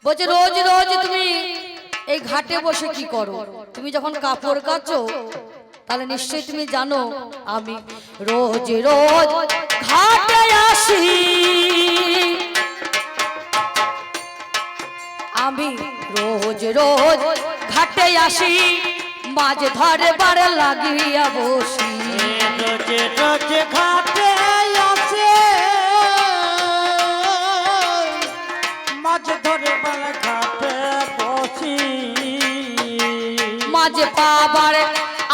বলছে রোজ রোজ তুমি এই ঘাটে বসে কি করো? তুমি যখন কাপড় কাচো তাহলে নিশ্চয়ই তুমি জানো আমি রোজ রোজ ঘাটে আসি, আমি রোজ রোজ ঘাটে আসি, মাছ ধরবার লাগিয়া বসি। রোজ রোজ ঘাটে আসে মাছ ধরবার ঘাটে বসি, মাছ পাবার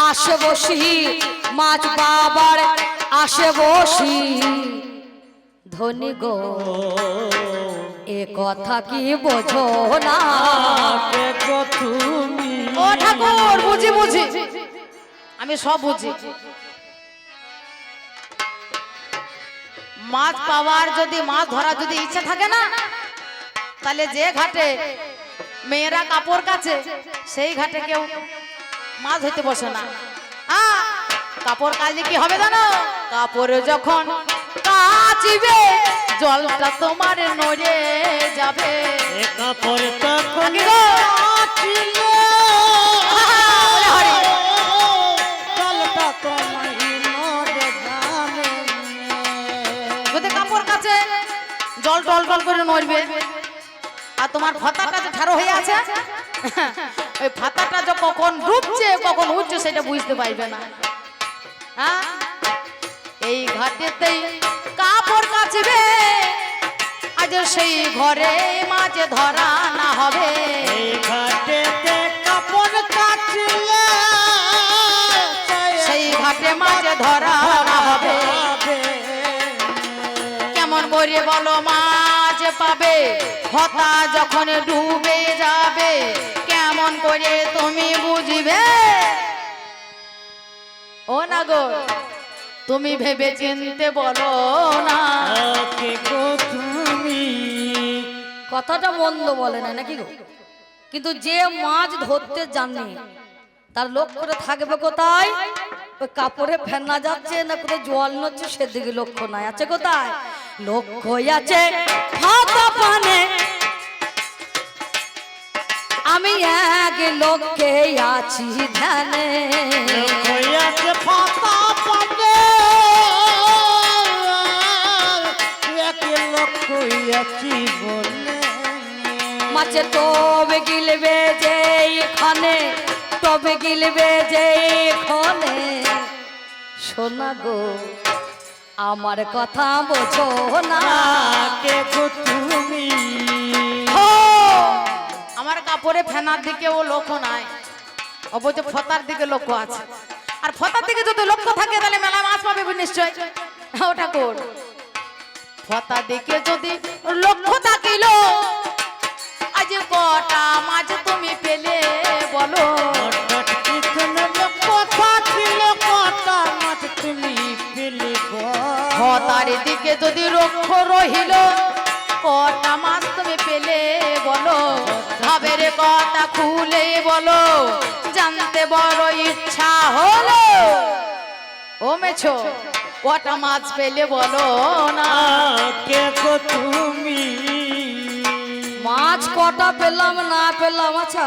আসে বসি, মাছ পাবার আসে বসি। ধনী গো এ কথা কি বোঝো না? কে গো তুমি? ও ঠাকুর বুঝি বুঝি, আমি সব বুঝি। মাছ পাওয়ার যদি মাছ ধরা যদি ইচ্ছা থাকে না, তাহলে যে ঘাটে মেয়েরা কাপড় কাচে সেই ঘাটে কেউ মাছ ধরতে বসে না। কাপড় কাচলে কি হবে জানো? কাপড় যখন কাচিবে জলটা তোমার নড়ে যাবে। কাপড় তখন কাপড় কাছে জল টল টল করে নড়বে, আর তোমার ফাতাটা যে ঠাড়ো হয়ে আছে, ওই ফাতাটা যে কখন ডুবছে কখন উঠছে সেটা বুঝতে পারবে না। হ্যাঁ, এই ঘাটেতেই কাপড় কাচবে, আজ সেই ঘরে মাছ ধরা না হবে। এই ঘাটেতে কাপড় কাচলে সেই ঘাটে মাছ ধরা না হবে। কেমন করে বলো মাছ পাবে হতা যখন ডুবে যাবে? কেমন করে তুমি বুঝবে? ও না গো, তুমি ভেবে চিনতে বলো না। কে গো তুমি? কথাটা মন্দ বলে না নাকি গো, কিন্তু যে মাছ ধরতে জানে তার লক্ষ্যটা থাকবে কোথায়? ওই কাপড়ে ফেনা যাচ্ছে না কোথায় জল নচ্ছে সেদিকে লক্ষ্য নাই, আছে কোথায়? লক্ষ্য আছে হাতা পানে, আমি এক লক্ষ্যে আছি ধ্যানে। হইয়াছে ফাতা পাবে একে লোক হইয়াছি বলে। মাছে তবে গিলবে যেখানে, তবে গিলবে যেখানে। শোনা গো আমার কথা বোঝো না? কে গো তুমি? আমার কাপড়ে ফেনার দিকে ও লক্ষ্য নাই, অবশ্য ফতার দিকে লক্ষ্য আছে। আর ফতার দিকে যদি লক্ষ্য থাকে তাহলে মেলা মাছ পাবে নিশ্চয়। ও ঠাকুর, ফতার দিকে যদি লক্ষ্য থাকিল আজ কটা মাছ তুমি পেলে বলো? ফতার দিকে যদি লক্ষ্য রহিল কটা মাছ তুমি পেলে বলো? ভাবের কথা খুলে বলো, জানতে বড় ইচ্ছা হলো। ও মেছো কটা মাছ পেলে বলো না? কে গো তুমি? মাছ কটা পেলাম না পেলাম, আচ্ছা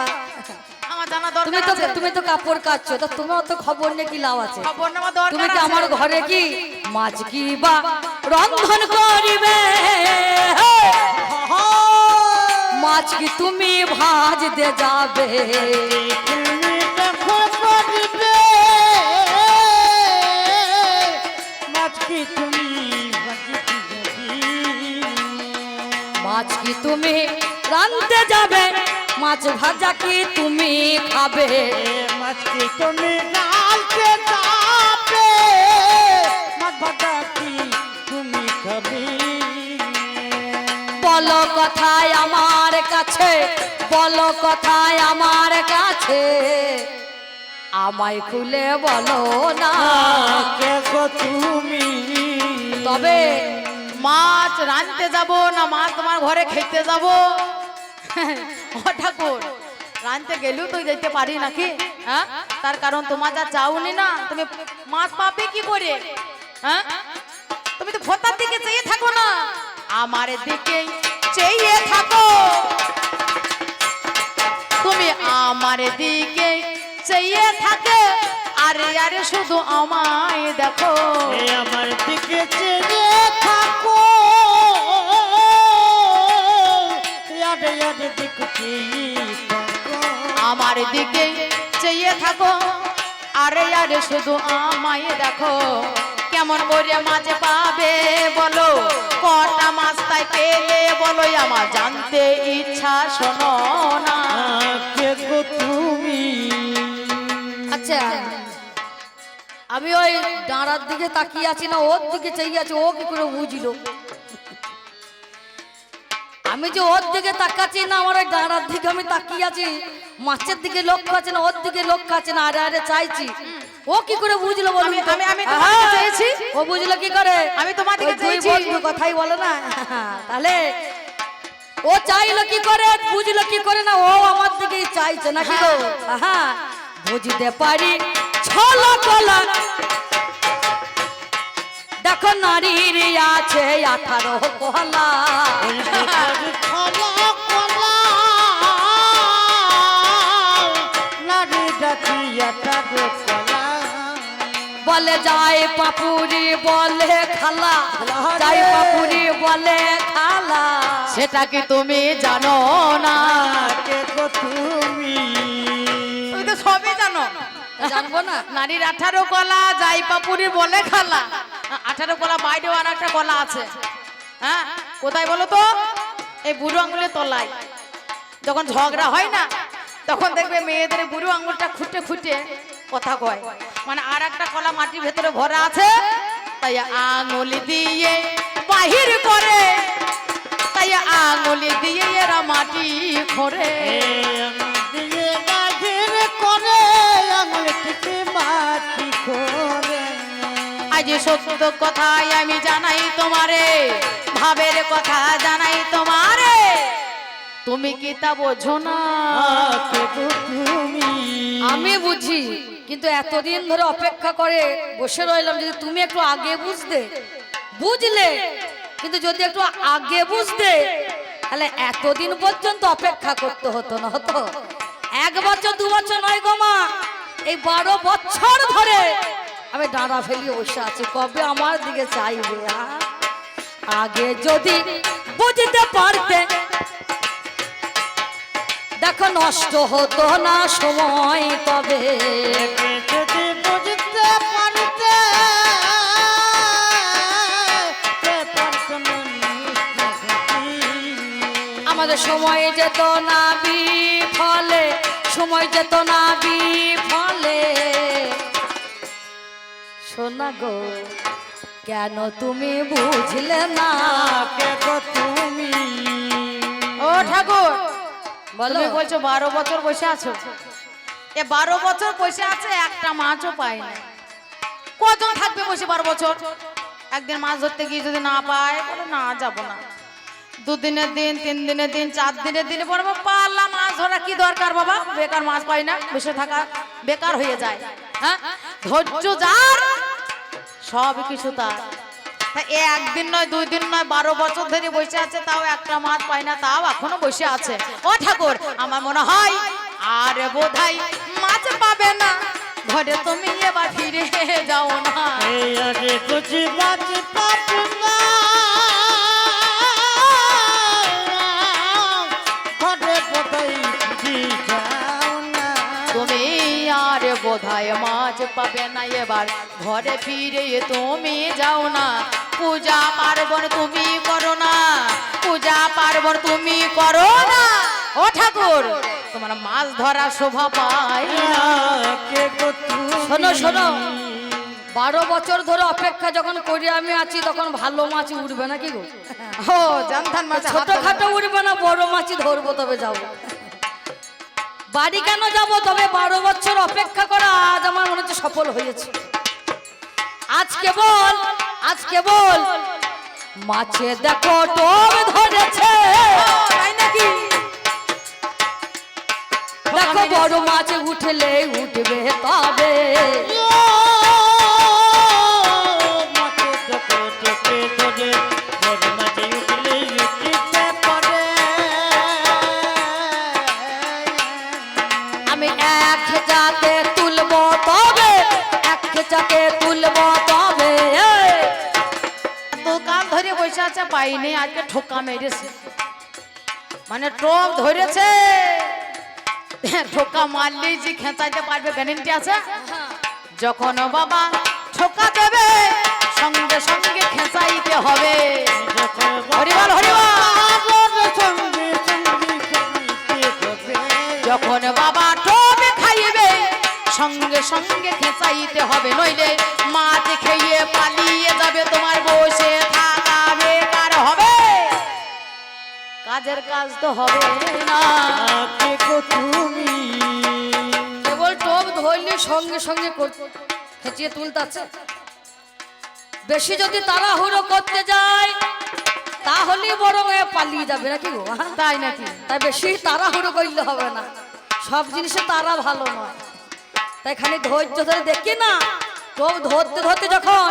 আমার জানা তুমি দরকার তো আছে। তুমি তো কাপড় কাচ্ছো, তা তোমার তো খবর নিয়ে কি লাভ আছে? খবর নেওয়া দরকার তুমি কি আছে। আমার ঘরে কি মাছ কি বা রন্ধন করিবে? মাছ কি তুমি ভাজ দে যাবে? তুমি দেখো করিবে মাছ কি তুমি মাছ কি তুমি রাঁধতে যাবে? মাছ ভাজা কি তুমি খাবে? মাছ কি তুমি ডালতে যাবে? মাছ ভাজা কি তুমি খাবে? বলো কথায় আমার কাছে, বলো কথায় আমার কাছে, আমায় খুলে বলো না। কে গো তুমি? তবে মাছ রাঁধতে যাব না মাছ তোমার ঘরে খেতে যাব? ও ঠাকুর, রাঁধতে গেলেও তো যেতে পারি নাকি? হ্যাঁ, তার কারণ তোমার যা চাওনি না, তুমি মাছ পাবে কি করে? হ্যাঁ, তুমি তো ফোতার দিকে চেয়ে থাকো না, আমার দিকে চেয়ে থাকো। চেয়ে থাকে, আরে আরে শুধু আমায় দেখো। আমার দিকে চেয়ে থাকো, আরে আরে দেখছি থাকো। আমার দিকে চেয়ে থাকো, আরে আরে শুধু আমায় দেখো। কেমন করে মাঝে পাবে বলো, কটা মাছ তাই পেলে বলো, আমার জানতে ইচ্ছা শোনো না। কে গো তুমি? আচ্ছা, আমি ওই ডাঁড়ার দিকে তাকিয়ে আছি না ওর দিকে চেয়ে আছি, ও কি করে বুঝলো? আমি যে ওর দিকে তাকাচ্ছি না, আমার ওই ডাঁড়ার দিকে আমি তাকিয়ে আছি, মাছের দিকে লক্ষ্য আছে না, ওর দিকে লক্ষ্য আছে না, আরে আরে চাইছি, ও কি করে বুঝলো বলুন তো? আমি তোমার দিকে চেয়েছি। ও বুঝলো কি করে? আমি তোমার দিকে ওই দুই চেয়েছি। বন্ধু কথাই বলো না। তাহলে ও চাইলো কি করে, বুঝলো কি করে না, ও আমার দিকেই চাইছে নাকি গো? হ্যাঁ, বুঝতে পারি ছলা কলা, দেখো নারীর আছে 18 কলা। খলা খলা নারী ডাকিয়াটা গো কলা। বলে যায় পাপুরি বলে খালা, যায় পাপুরি বলে খালা। সেটা কি তুমি জানো না? কে গো তুমি? তুমি তো সবই জানো। জানবো না? নারীর 18 কলা, যাই পাপুরি বলে খালা। 18 কলা বাইরেও আর একটা কলা আছে। হ্যাঁ, কোথায় বলো তো? এই বুড়ো আঙুলের তলায়। যখন ঝগড়া হয় না, তখন দেখবে মেয়েদের বুড়ো আঙুলটা খুঁটে খুঁটে কথা কয়, মানে আর একটা কলা মাটির ভেতরে ভরা আছে, তাই আঙুল দিয়ে বাহির করে, তাই আঙুল দিয়ে এরা মাটি খোঁড়ে। দিয়ে বাহির করে আঙুল থেকে মাটি করে। আজ সত্য কথাই আমি জানাই তোমারে, ভাবের কথা জানাই তোমারে, তুমি কি তা বোঝো না? কে গো তুমি? আমি বুঝি, কিন্তু এতদিন ধরে অপেক্ষা করে বসে রইলাম, যদি তুমি একটু আগে বুঝতে, বুঝলে, কিন্তু যদি একটু আগে বুঝতে, তাহলে এতদিন পর্যন্ত অপেক্ষা করতে হতো না, হতো 1 বছর 2 বছর নয় গো মা, এই 12 বছর ধরে আমি ডাঁড়া ফেলিয়ে বসে আছি, কবে আমার দিকে চাইবে? আগে যদি বুঝতে পারতে, দেখো নষ্ট হতো না সময় তবে। যদি বুঝতে পারতে, আমাদের সময় যেত না বিফলে, সময় যেত না বিফলে। শোনা গো, কেন তুমি বুঝলে না? কে গো তুমি? ও ঠাকুর, বলো। তুমি বলছো 12 বছর বসে আছো, এ 12 বছর বসে আছে, একটা মাছও পাই না। কজন থাকবে বসে 12 বছর? একদিন মাছ ধরতে গিয়ে যদি না পায়, বলো না যাবো না। 2 দিনের দিন, 3 দিনের দিন, 4 দিনের দিনে বলবো পারলাম, মাছ ধরা কি দরকার বাবা, বেকার মাছ পাই না, বসে থাকা বেকার হয়ে যায়। হ্যাঁ, ধৈর্য যার সব কিছু তার। তা এ একদিন নয়, 2 দিন নয়, 12 বছর ধরে বসে আছে, তাও একটা মাছ পায় না, তাও এখনো বসে আছে। ও ঠাকুর, আমার মনে হয় আর বোধহয় মাছ পাবে না, ঘরে তুমি এবার ফিরে যাও না। এই আরে বুঝি বাজ পাব না, ঘরে বোধহয় ফিরে যাও না। তুমি আর বোধহয় মাছ পাবে না, এবার ঘরে ফিরে তুমি যাও না। পূজা পার্বণ তুমি করো না, পূজা পার্বণ তুমি করো না। ও ঠাকুর, তোমার মাছ ধরা শোভা পাই না। কে গো তুমি? শোনো শোনো, 12 বছর ধরে অপেক্ষা যখন করে আমি আছি, তখন ভালো মাছ উঠবে নাকি গো? ও জানতাম মাছ ছোটখাটো উঠবে না, বড় মাছই ধরবো, তবে যাবো। বাড়ি কেন যাব, তবে 12 বছর অপেক্ষা করা আজ আমার মনে হচ্ছে সফল হয়েছে। আজকে বল মাছে দেখো টোপ ধরেছে, তাই নাকি? দেখো বড় মাছ উঠলে উঠবে তবে। মাকে ডকে ডকে ধরে, বড় মাঝে উঠলে উঠিতে পারে। আমি এক জাতের যাকে তুলব তবে তো কাল ধরে বসে আছে পাইনি, আজকে ঠোকা মেরেছে, মানে টোপ ধরেছে। ঠোকা মারলেই যে খেঁচাইতে পারবে গ্যারেন্টি আছে? যখন বাবা ঠোকা দেবে সঙ্গে সঙ্গে খেঁচাইতে হবে। হরিবল হরিবল। যখন বাবা টোপে খাইবে সঙ্গে সঙ্গে খেঁচাইতে হবে, নইলে মাছ খেয়ে পালিয়ে যাবে, তোমার বসে থাকা বেকার হবে, কাজের কাজ তো হবে না। তুমি কেবল টোপ ধরলে সঙ্গে সঙ্গে খেঁচিয়ে তুলতাছে। বেশি যদি তাড়াহুড়ো করতে যায় তাহলে বরং এ পালিয়ে যাবে নাকি গো? তাই নাকি? তাই বেশি তাড়াহুড়ো করলে হবে না, সব জিনিসে তারা ভালো নয়। তাই খালি ধৈর্য ধরে দেখি না, টোপ ধরতে ধরতে যখন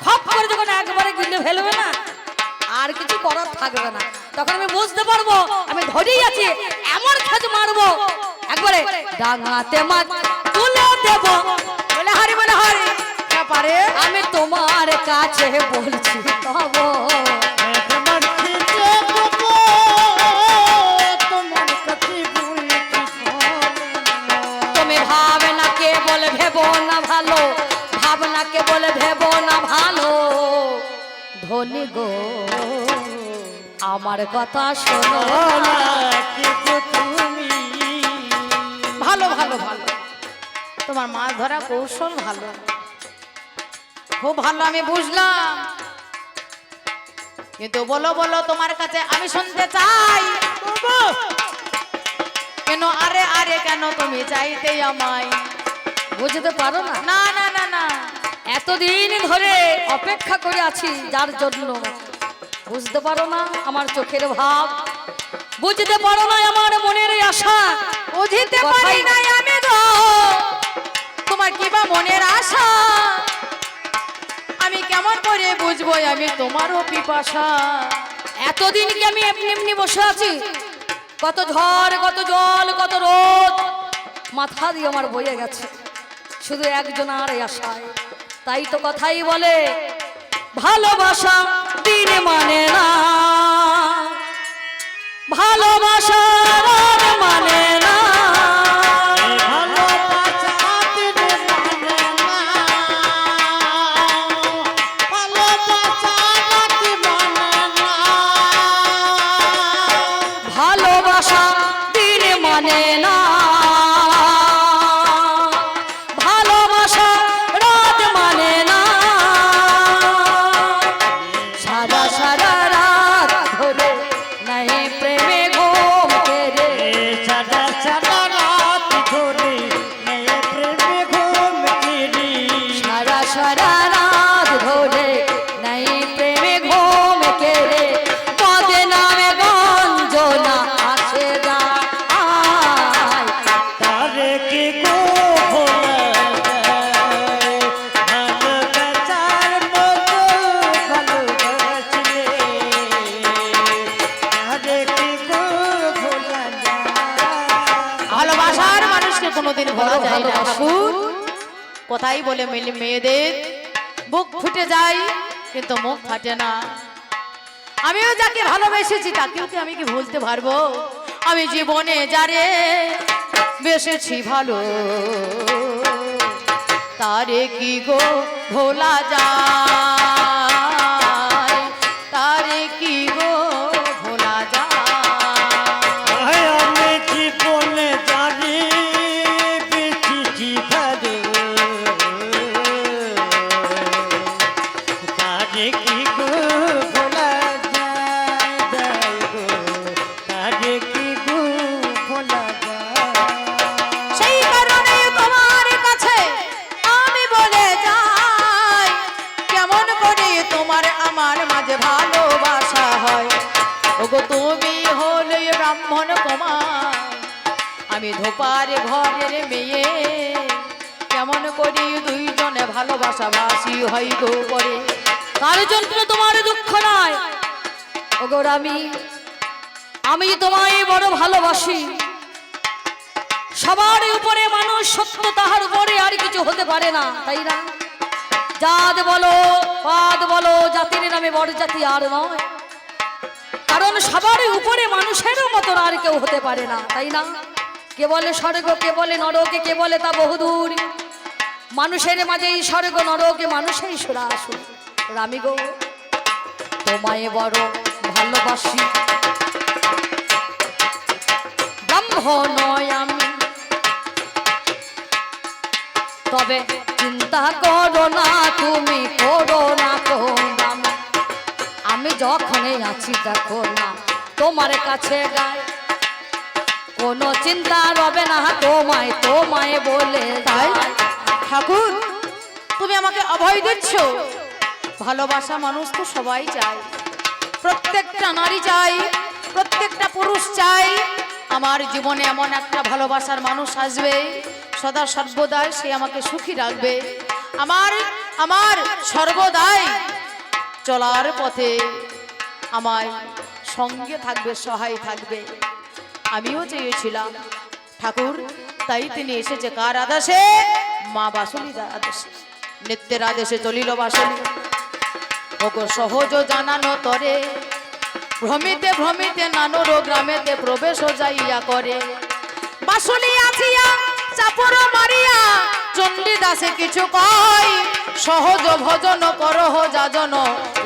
খপ করে যখন একবারে গিলে ফেলবে না, আর কিছু করার থাকবে না, তখন আমি বুঝতে পারবো আমি ধরেই আছি, এমন খেজ মারবো একবারে ডাঙাতে মাছ তুলে দেব। বলে হারি বলে হারি পারে। আমি তোমার কাছে বলছি তব তোমার কাছে বলবো, তোমার কাছে বলছি তুমি ভাবনা কে বলে ভেবো না ভালো, ভাবনা কে বলে ভেবো না ভালো। ধনী গো আমার কথা শোনো না। তুমি ভালো ভালো ভালো, তোমার মাছ ধরা কৌশল ভালো, খুব ভালো, আমি বুঝলাম। কিন্তু বলো বলো তোমার কাছে আমি শুনতে চাই, কেন আরে আরে কেন তুমি চাইতে আমায়? বুঝতে পারো না? না না না না, এতদিন ধরে অপেক্ষা করে আছি যার জন্য। বুঝতে পারো না আমার চোখের ভাব? বুঝতে পারো না আমার মনের আশা? বুঝিতে পারি নাই আমি গো তোমার কিবা মনের আশা, আমি কেমন করে বুঝবো আমি তোমারও পিপাসা? এতদিন কি আমি এমনি এমনি বসে আছি? কত ঝড়, কত জল, কত রোদ মাথা দিয়ে আমার বয়ে গেছে, শুধু একজন আর আশায়। তাই তো কথাই বলে ভালোবাসা দিন মানে না, ভালোবাসা রাত মানে না। ভালোবাসা দিন মানে না, ভালোবাসা রাত মানে না। সারা সারা রাত ধরে নাই প্রেমে ঘুম কেড়ে, সারা সারা রাত ধরে প্রেমে ঘুম কেড়ে, সারা সারা রাত ধরে নাই প্রেমে ঘুম কেড়ে। পদে নামে গঞ্জনা আসে যায়, তারে কি গো ভোলা যায়, ভালোবাসার মতো ভালোবাসলে, তারে কি গো ভোলা যায়। ভালোবাসার মানুষকে কোনোদিন ভোলা যায় না বাবু। কোথায় বলে মেয়েদের বুক ফুটে যায় কিন্তু মুখ ফাটে না। আমিও যাকে ভালোবেসেছি তাকেও কি আমি কি ভুলতে পারবো? আমি জীবনে যারে বেসেছি ভালো তারে কি গো ভোলা যায়, তারে কি গো ভোলা যায়। আমি জীবনে জানি বেশি ভালো, তারে কি গো ভোলা যায় গো, তারে কি গো ভোলা যায়। সেই কারণে তোমার কাছে আমি বলে যাই, কেমন করে তোমার আমার মাঝে ভালোবাসা হয়। ওগো তুমি হলে ব্রাহ্মণ কুমার, আমি ধোপার ঘরের মেয়ে, কেমন করে দুইজনে ভালোবাসা বাসি হই গো করে। তার জন্য তোমার দুঃখ নয় ওগো রামি, আমি তোমায় বড় ভালোবাসি। সবার উপরে মানুষ সত্য, তাহার উপরে আর কিছু হতে পারে না, তাই না? জাত বলো পাত বলো, জাতির নামে বড় জাতি আর নয়। কারণ সবারই উপরে মানুষেরও মতন আর কেউ হতে পারে না, তাই না? কে বলে স্বর্গ, কে বলে নরকে, কে বলে তা বহুদূর। মানুষের মাঝে এই স্বর্গ নরকে মানুষেই সুরা আসুন। রামি গো তোমায় বড় ভালোবাসি, ব্রহ্ম নয় আমি, তবে চিন্তা করো না তুমি, করো না কম। আমি যখনই আছি দেখো না তোমার কাছে গায়, কোনো চিন্তা রবে না তোমায়, তোমায় বলে তাই যায়। ঠাকুর তুমি আমাকে অভয় দিচ্ছ। ভালোবাসা মানুষ তো সবাই চায়, প্রত্যেকটা নারী চাই, প্রত্যেকটা পুরুষ চাই আমার জীবনে এমন একটা ভালোবাসার মানুষ আসবে, সদা সর্বদাই সে আমাকে সুখী রাখবে, আমার সর্বদাই চলার পথে আমার সঙ্গে থাকবে, সহায় থাকবে। আমিও চেয়েছিলাম ঠাকুর, তাই তিনি এসেছে কার আদেশে? মা বাসুলির আদেশে, নিত্যের আদেশে চলিল বাসুলি। ওগো সহজ জানানো তরে, ভ্রমিতে ভ্রমিতে নানোর গ্রামেতে প্রবেশ যাইয়া করে। বাসুলি আসিয়া চাপর মারিয়া চণ্ডীদাসে কিছু কয়, সহজ ভজন করহ যাজন,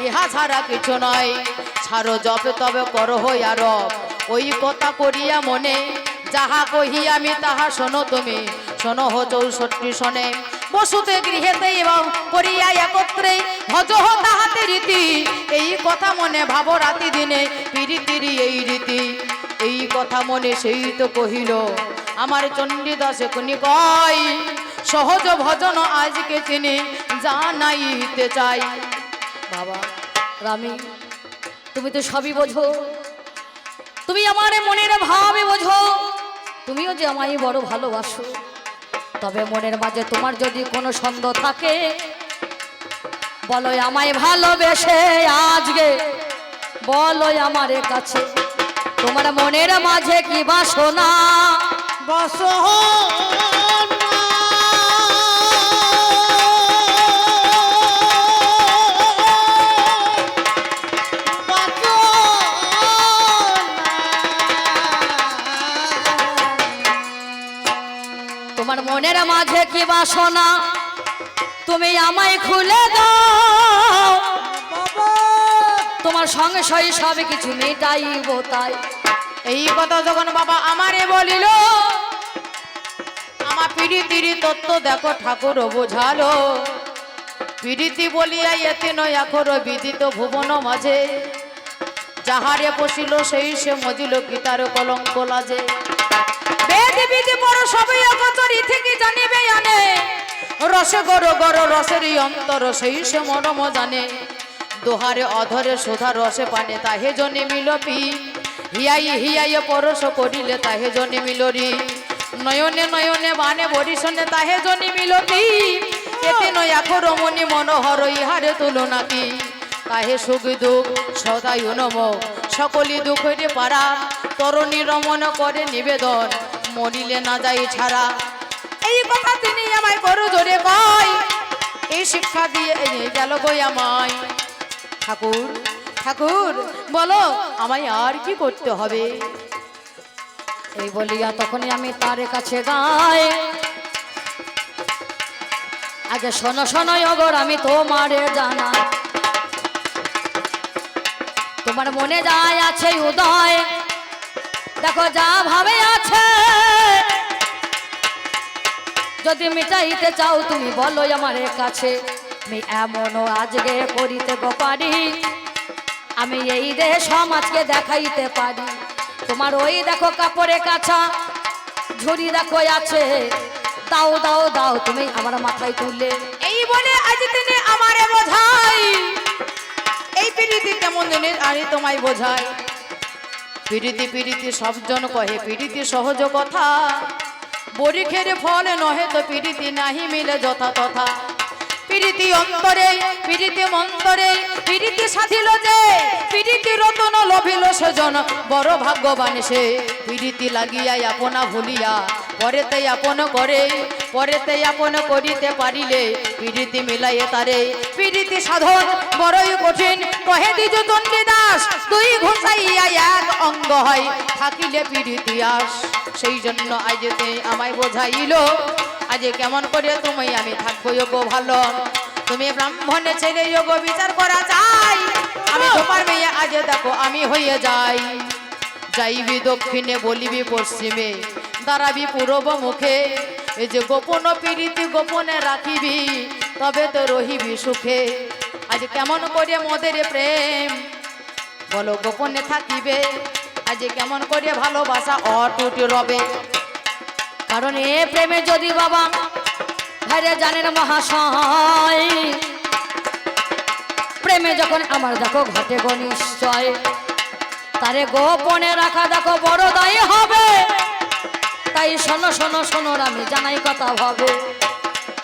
ইহা ছাড়া কিছু নয়। ছাড়ো জপে তবে করহ আর, ওই কথা করিয়া মনে, যাহা কহি আমি তাহা শোনো তুমি, শোনো 64 শোনে। বসুতে গৃহেতে এবং করিয়া একত্রে, ভজ তাহাতে রীতি, এই কথা মনে ভাবো রাতি দিনে, প্রীতির এই রীতি। এই কথা মনে সেই তো কহিল আমার চণ্ডীদাসে কুনি কয়, সহজ ভজন আজকে তিনি জানাইতে চাই। বাবা রামি, তুমি তো সবই বোঝো, তুমি আমার মনের ভাবে বোঝো, তুমিও যে আমায় বড় ভালোবাসো। তবে মনের মাঝে তোমার যদি কোনো সন্দেহ থাকে, বলো আমায় ভালোবেসে আজকে, বলো আমার কাছে তোমার মনের মাঝে কি বাসনা। তোমার মনের মাঝে কি বাসনা, তুমি আমায় খুলে দাও, তোমার সঙ্গে সই সব কিছু মেটাইব তাই। এই কথা যখন বাবা আমারে বলিল, আমার প্রীতির তত্ত্ব দেখো ঠাকুর বোঝালো। প্রীতি বলিয়া এতে নয় আখর বিদিত ভুবন মাঝে, যাহারে বসিল সেই সে মজিল গীতার কলঙ্ক লাজে। বেদ বিধি বড় সবই অগচরি থেকে জানিবে আনে, রসে গড় গড় রসের অন্তর সেই সে মরম জানে। দোহারে অধরে সুধা রসে পানে তাহে জনে মিলপি, হিয়াই হিয়াই পরশ করিলে তাহে জনে মিলরি। নয়নে নয়নে বানে বরিশনে তাহে জনে মিলপি, এতে নয় আখর মনি মনোহর ইহারে তুলনা কি। তাহে সুখ দুঃখ সদাই নম, সকলি দুঃখের পারা, তরণী রমন করে নিবেদন, মরিলে না যাই ছাড়া। এই কথা তিনি আমায় করো জোরে কয়, এই শিক্ষা দিয়ে গেল বই আমায়। ঠাকুর ঠাকুর বলো আমায় আর কি করতে হবে? এই বলিয়া তখনই আমি তার কাছে গাই, আগে শোনো শোনো অগর আমি তোমারে জানা, তোমার মনে যায় আছে উদয়, দেখো যা ভাবে আছে, যদি মিটাইতে চাও তুমি বলো আমার কাছে। আমি এমনও আজকে করিতে পারি, আমি এই দেহ সমাজকে দেখাইতে পারি। তোমার ওই দেখো কাপড়ে কাছা ঝুড়ি দেখো আছে, দাও দাও দাও তুমি আমার মাথায় তুলে। এই বলে আজ তিনি আমারে বোঝাই, এই প্রীতি কেমন দিনের আরে তোমায় বোঝাই। প্রীতি প্রীতি সবজন কহে প্রীতি সহজ কথা, বরিখের ফল নহে তো প্রীতি নাহি মিলে যথা তথা। প্রীতি অন্তরে প্রীতি মন্তরে, প্রীতি সাধিল যে প্রীতি রতন লভিল সেজন, বড় ভাগ্যবান সে। প্রীতি লাগিয়া আপনা ভুলিয়া পরেতে আপন করে, পরেতে আপন করিতে পারিলে প্রীতি মিলাইয়ে তারে প্রীতি সাধন বড়ই কঠিন কহে দ্বিজ চণ্ডীদাস দুই ঘুষাইয়া এক অঙ্গ হয় থাকিলে প্রীতি আস সেই জন্য আজতে আমায় বোঝাইলো আজ কেমন করে তুমি আমি থাকবো গো ভালো তুমি ব্রাহ্মণের ছেলে যোগ বিচার করা চাই আমি তোমার মেয়ে আজ দেখো আমি হয়ে যাই যাইবি দক্ষিণে বলিবি পশ্চিমে দাঁড়াবি পূর্ব মুখে এই যে গোপন প্রীতি গোপনে রাখিবি তবে তো রহিবি সুখে আজ কেমন করে মোদের প্রেম বলো গোপনে থাকিবে আজ কেমন করে ভালোবাসা অটুট রবে কারণ এ প্রেমে যদি বাবা ভাইরে জানেন মহাশয় প্রেমে যখন আমার দেখো ঘটে গো নিশ্চয় তারে গোপনে রাখা দেখো বড় দায়ী হবে তাই শোনো শোনো শোনো আমি জানাই কথা ভাবে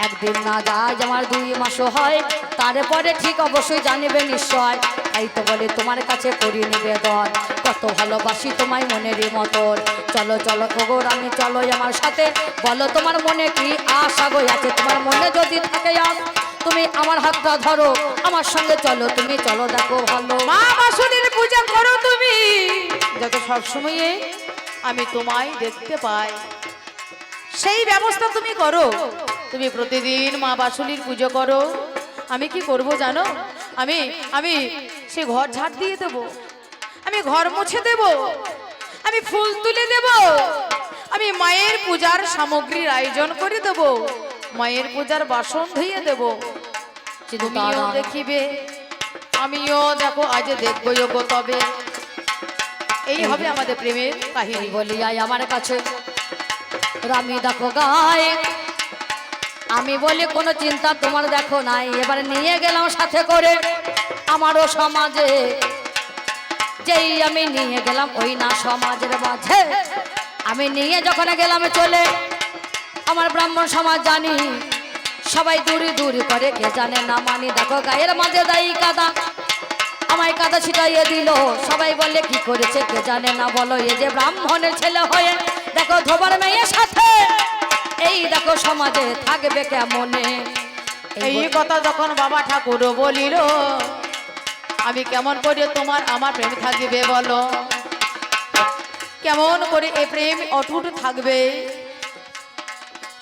একদিন না যায় আমার 2 মাসও হয় তারপরে ঠিক অবশ্যই জানিবে নিশ্চয় তাই তো বলে তোমার কাছে করি নিবেদন কত ভালোবাসি তোমায় মনের মতন চলো চলো খবর আমি চলো আমার সাথে বলো তোমার মনে কি আশা গো আছে তোমার মনে যদি থাকে আস তুমি আমার হাতটা ধরো আমার সঙ্গে চলো তুমি চলো দেখো ভালো মা বাসুদেবের পূজা করো তুমি যত সব সময়ে আমি তোমায় দেখতে পাই সেই ব্যবস্থা তুমি করো তুমি প্রতিদিন মা বাসুলির পুজো করো আমি কি করব জানো আমি আমি সে ঘর ঝাড় দিয়ে দেব আমি ঘর মুছে দেব আমি ফুল তুলে দেব আমি মায়ের পূজার সামগ্রীর আয়োজন করে দেব মায়ের পূজার বাসন ধুইয়ে দেব তুমিও দেখিবে আমিও দেখো আজ দেখবো গো তবে এই হবে আমাদের প্রেমের কাহিনী বলি আয় আমার কাছে রামি দেখো গায়ে আমি বলি কোনো চিন্তা তোমার দেখো নাই এবার নিয়ে গেলাম সাথে করে আমারও সমাজে যেই আমি নিয়ে গেলাম ওই না সমাজের মাঝে আমি নিয়ে যখন গেলাম চলে আমার ব্রাহ্মণ সমাজ জানি সবাই দূরে দূরে করে কে জানে না মানি দেখো গায়ের মাঝে দায়ী কাদা আমায় কাদা ছিটাইয়ে দিল সবাই বলে কি করেছে কে জানে না বলো এ যে ব্রাহ্মণের ছেলে হয়ে দেখো ধোবার মেয়ের সাথে এই দেখো সমাজে থাকবে কেমনে এই কথা যখন বাবা ঠাকুর বলিল আমি কেমন করে তোমার আমার প্রেম থাকবে বলো কেমন করে এই প্রেম অটুট থাকবে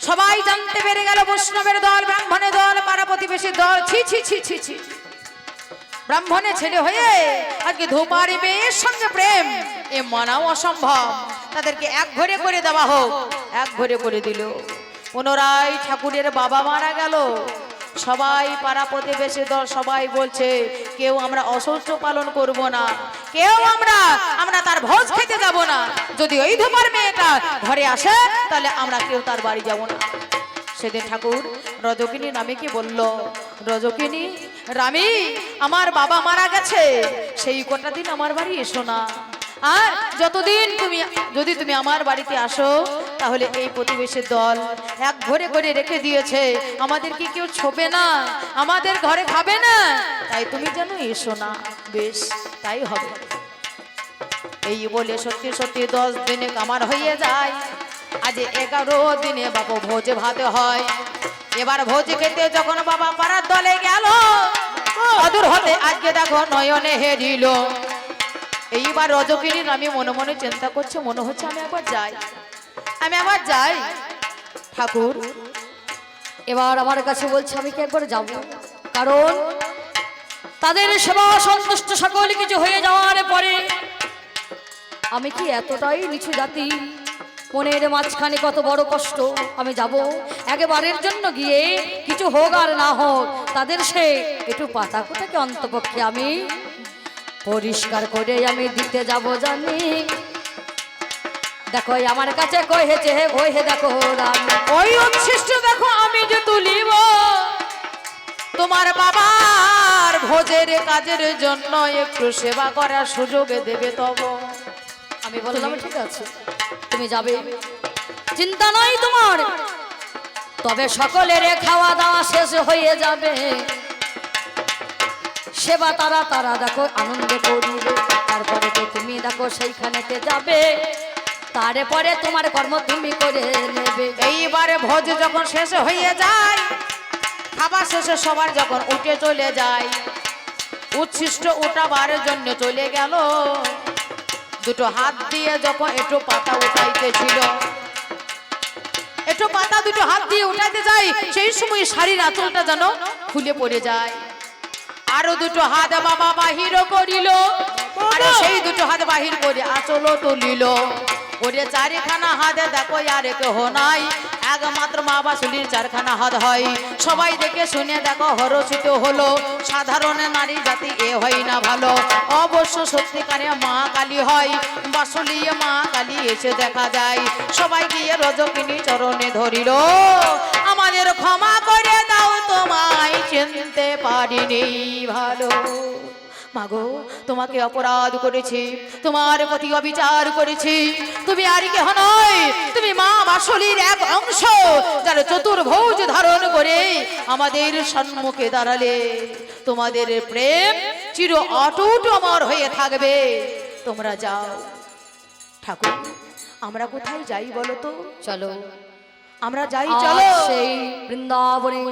সবাই জানতে পেরে গেল বৈষ্ণবের দল ব্রাহ্মণের দল পাড়া প্রতিবেশীর দল ছি ছি ছি ছি ছি ব্রাহ্মণের ছেলে হয়ে আজকে ধোপারি মেয়ের সঙ্গে প্রেম এ মানাও অসম্ভব তাদেরকে এক ঘরে করে দেওয়া হোক এক ঘরে করে দিল পুনরায় ঠাকুরের বাবা মারা গেল সবাই পাড়া প্রতিবেশী দল সবাই বলছে কেউ আমরা অসৌচ পালন করব না কেউ আমরা তার ভোজ খেতে যাব না যদি ওই ধোপার মেয়েটা ঘরে আসে তাহলে আমরা কেউ তার বাড়ি যাব না সেদিন ঠাকুর রজকিনী নামে কি বলল রজকিনী রামি আমার বাবা মারা গেছে সেই কটা দিন আমার বাড়ি এসো না আর যতদিন যদি তুমি আমার বাড়িতে আসো তাহলে এই প্রতিবেশীর দল এক ঘরে করে রেখে দিয়েছে আমাদের কি কেউ ছোবে না আমাদের ঘরে খাবে না তাই তুমি যেন এসো না বেশ তাই হবে এই বলে সত্যি সত্যি 10 দিনে কামার হয়ে যায় আজ 11 দিনে বাবা ভোজ ভাত হয় এবার ভোজ খেতে যখন বাবা পাড়ার দলে গেল অদূর হতে আজকে দেখো নয়নে হেরিল এইবার রজকিনীর আমি মনে মনে চিন্তা করছে মনে হচ্ছে আমি একবার যাই ঠাকুর এবার আমার কাছে বলছে আমি কি একবার যাব কারণ তাদের সেবা সন্তুষ্ট সকল কিছু হয়ে যাওয়ার পরে আমি কি এতটাই নিচু জাতি মনের মাঝখানে কত বড় কষ্ট আমি যাব একেবারের জন্য গিয়ে কিছু হোক আর না হোক তাদের সে একটু পাতা কোটাকে অন্তপক্ষে আমি পরিষ্কার করে আমি দিতে যাব জানি দেখো আমার কাছে কহেছে কহে দেখো ওই উচ্ছিষ্ট দেখো আমি যে তুলিব তোমার বাবার ভোজের কাজের জন্য একটু সেবা করার সুযোগ দেবে তব আমি বললাম ঠিক আছে তুমি যাবে চিন্তা নাই তোমার তবে সকলের খাওয়া দাওয়া শেষ হয়ে যাবে সেবা তারা দেখো আনন্দ করবে তারপরে তো তুমি দেখো সেইখানেতে যাবে তারপরে তোমার কর্ম তুমি করে নেবে। এইবারে ভোজ যখন শেষ হয়ে যায়, খাবার শেষে সবার যখন উঠে চলে যায়, উচ্ছিষ্ট উঠাবার জন্য চলে গেল, দুটো হাত দিয়ে যখন একটু পাতা উঠাইতেছিল, একটু পাতা দুটো হাত দিয়ে উঠাইতে যায়, সেই সময় শাড়ির আঁচলটা যেন খুলে পড়ে যায়। আরো দুটো হাত বাবা বাহির করিল, আরে সেই দুটো হাত বাহির করে আঁচল তুলিল। ওরে চারিখানা হাতে দেখো আর কেহ নাই, একমাত্র মা বাসুলির চারখানা হাত হয়। সবাই দেখে শুনে দেখো হরষিত হলো, সাধারণ নারী জাতি এ হয় না ভালো, অবশ্য সত্যিকারে মা কালী হয়। বাসুলি মা কালী এসে দেখা যায়, সবাই গিয়ে রজকিনী চরণে ধরিল, আমাদের ক্ষমা করে দাও, তোমায় চিনতে পারিনি ভালো। মাগো, তোমাকে অপরাধ করেছি, তোমার প্রতি অবিচার করেছি। তুমি আর কেহ নয়, তুমি মা বাসুলির এক অংশ, যার চতুর্ভুজ ধারণ করে আমাদের সম্মুখে দাঁড়ালে। তোমাদের প্রেম চির অটুট অমর হয়ে থাকবে। তোমরা যাও। ঠাকুর, আমরা কোথায় যাই বলো তো? চলো আমরা যাই, আজ চলো। সেই বৃন্দাবনে,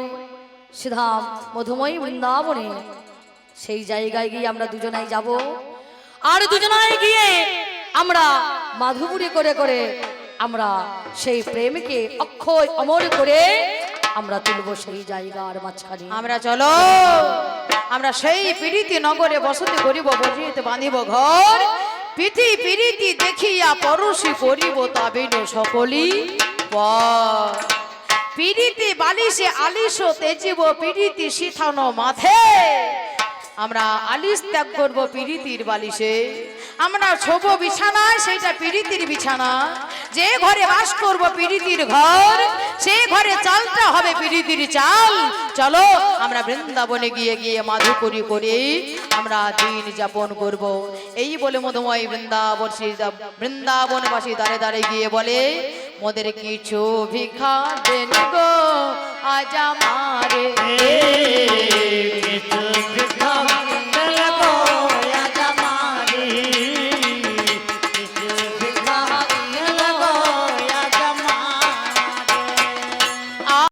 সিধাম মধুময়ী বৃন্দাবনে, সেই জায়গায় গিয়ে আমরা দুজনাই যাব। আর দুজনাই গিয়ে আমরা মাধুপুরি করে করে আমরা সেই প্রেমকে অক্ষয় অমর করে আমরা তুলব সেই জায়গার মাঝখানে। আমরা চলো, আমরা সেই পীড়িতি নগরে বসতি করিব, বসিতে বাঁধিব ঘর, প্রীতি পীড়িতি দেখিয়া পরশি করিব, তবে সকলি পর। পীড়িতি বালিশে আলিশ তেজিব, পীড়িতি শিথানো মাথে। আমরা আলিশ ত্যাগ করবো পীড়িতির বালিশে, আমরা ছোব বিছানায়, সেইটা পীড়িতির বিছানা। যে ঘরে বাস করবো পীড়িতির ঘর, সে ঘরে চালটা হবে পীড়িতির চাল। চলো, আমরা বৃন্দাবনে গিয়ে গিয়ে মাধুকরি করে আমরা দিন যাপন করব। এই বলে মধুময় বৃন্দাবনবাসী দাঁড়ে দাঁড়ে গিয়ে বলে, মোদের কিছু ভিক্ষা দেন গো আজ আমারে। কিছু